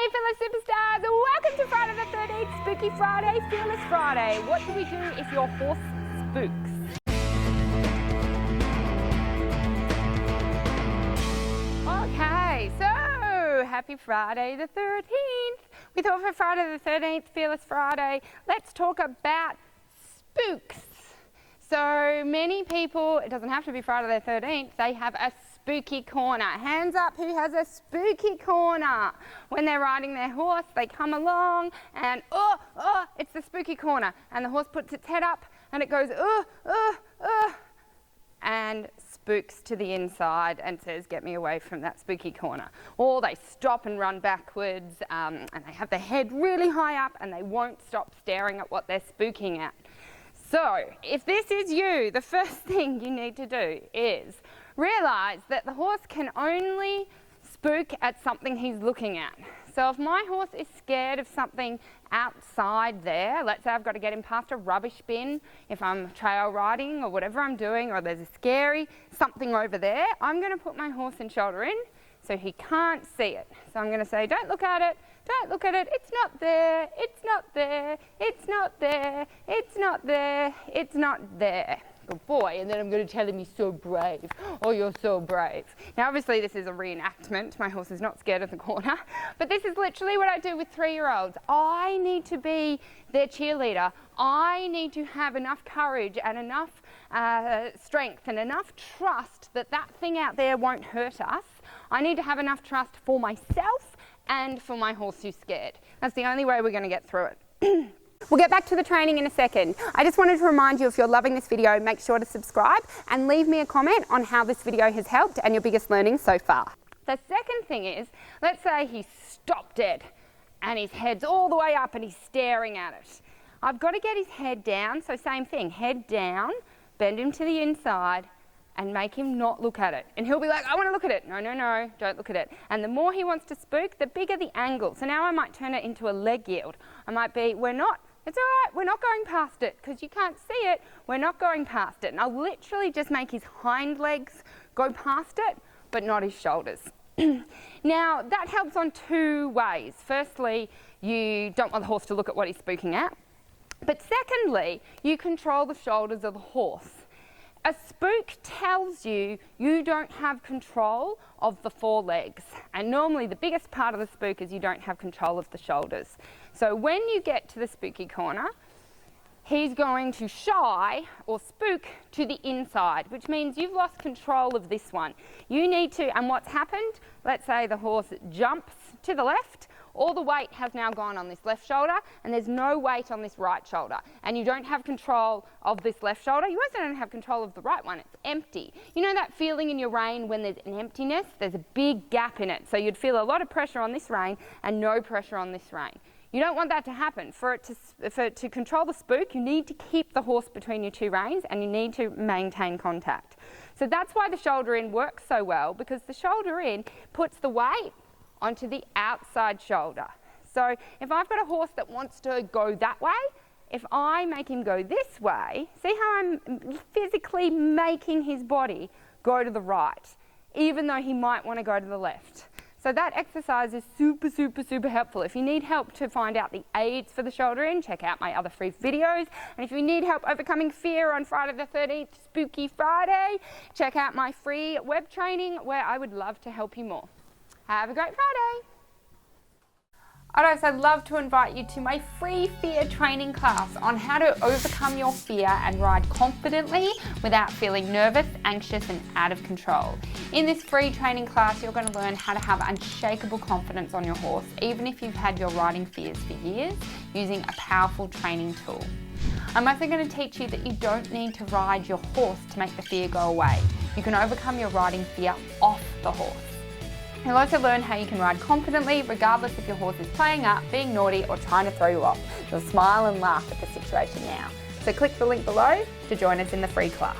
Hey fellow superstars, welcome to Friday the 13th, Spooky Friday, Fearless Friday. What do we do if your horse spooks? Okay, so happy Friday the 13th. We thought for Friday the 13th, Fearless Friday, let's talk about spooks. So many people, it doesn't have to be Friday the 13th, they have a spooky corner. Hands up who has a spooky corner. When they're riding their horse, they come along and it's the spooky corner. And the horse puts its head up and it goes and spooks to the inside and says, get me away from that spooky corner. Or they stop and run backwards and they have their head really high up and they won't stop staring at what they're spooking at. So if this is you, the first thing you need to do is realise that the horse can only spook at something he's looking at. So if my horse is scared of something outside there, let's say I've got to get him past a rubbish bin if I'm trail riding or whatever I'm doing, or there's a scary something over there, I'm going to put my horse in shoulder in so he can't see it. So I'm going to say, don't look at it, don't look at it, it's not there, it's not there, it's not there, it's not there, it's not there. Good boy. And then I'm going to tell him he's so brave. Oh, you're so brave. Now obviously this is a reenactment. My horse is not scared of the corner. But this is literally what I do with 3-year-olds. I need to be their cheerleader. I need to have enough courage and enough strength and enough trust that that thing out there won't hurt us. I need to have enough trust for myself and for my horse who's scared. That's the only way we're going to get through it. We'll get back to the training in a second. I just wanted to remind you, if you're loving this video, make sure to subscribe and leave me a comment on how this video has helped and your biggest learnings so far. The second thing is, let's say he stopped dead and his head's all the way up and he's staring at it. I've got to get his head down, so same thing, head down, bend him to the inside and make him not look at it. And he'll be like, I want to look at it. No, no, no, don't look at it. And the more he wants to spook, the bigger the angle. So now I might turn it into a leg yield. I might be, it's all right, we're not going past it because you can't see it, we're not going past it. And I'll literally just make his hind legs go past it, but not his shoulders. Now, that helps on 2 ways. Firstly, you don't want the horse to look at what he's spooking at. But secondly, you control the shoulders of the horse. A spook tells you you don't have control of the forelegs. And normally the biggest part of the spook is you don't have control of the shoulders. So when you get to the spooky corner, he's going to shy or spook to the inside, which means you've lost control of this one. You need to, and what's happened, let's say the horse jumps to the left, all the weight has now gone on this left shoulder and there's no weight on this right shoulder. And you don't have control of this left shoulder. You also don't have control of the right one. It's empty. You know that feeling in your rein when there's an emptiness? There's a big gap in it. So you'd feel a lot of pressure on this rein and no pressure on this rein. You don't want that to happen. For it to control the spook, you need to keep the horse between your 2 reins and you need to maintain contact. So that's why the shoulder in works so well, because the shoulder in puts the weight onto the outside shoulder. So if I've got a horse that wants to go that way, if I make him go this way, see how I'm physically making his body go to the right, even though he might want to go to the left. So that exercise is super, super, super helpful. If you need help to find out the aids for the shoulder in, check out my other free videos. And if you need help overcoming fear on Friday the 13th, Spooky Friday, check out my free web training where I would love to help you more. Have a great Friday. Alright, so I'd love to invite you to my free fear training class on how to overcome your fear and ride confidently without feeling nervous, anxious and out of control. In this free training class, you're going to learn how to have unshakable confidence on your horse, even if you've had your riding fears for years, using a powerful training tool. I'm also going to teach you that you don't need to ride your horse to make the fear go away. You can overcome your riding fear off the horse. You'll also learn how you can ride confidently regardless if your horse is playing up, being naughty or trying to throw you off. You'll smile and laugh at the situation now. So click the link below to join us in the free class.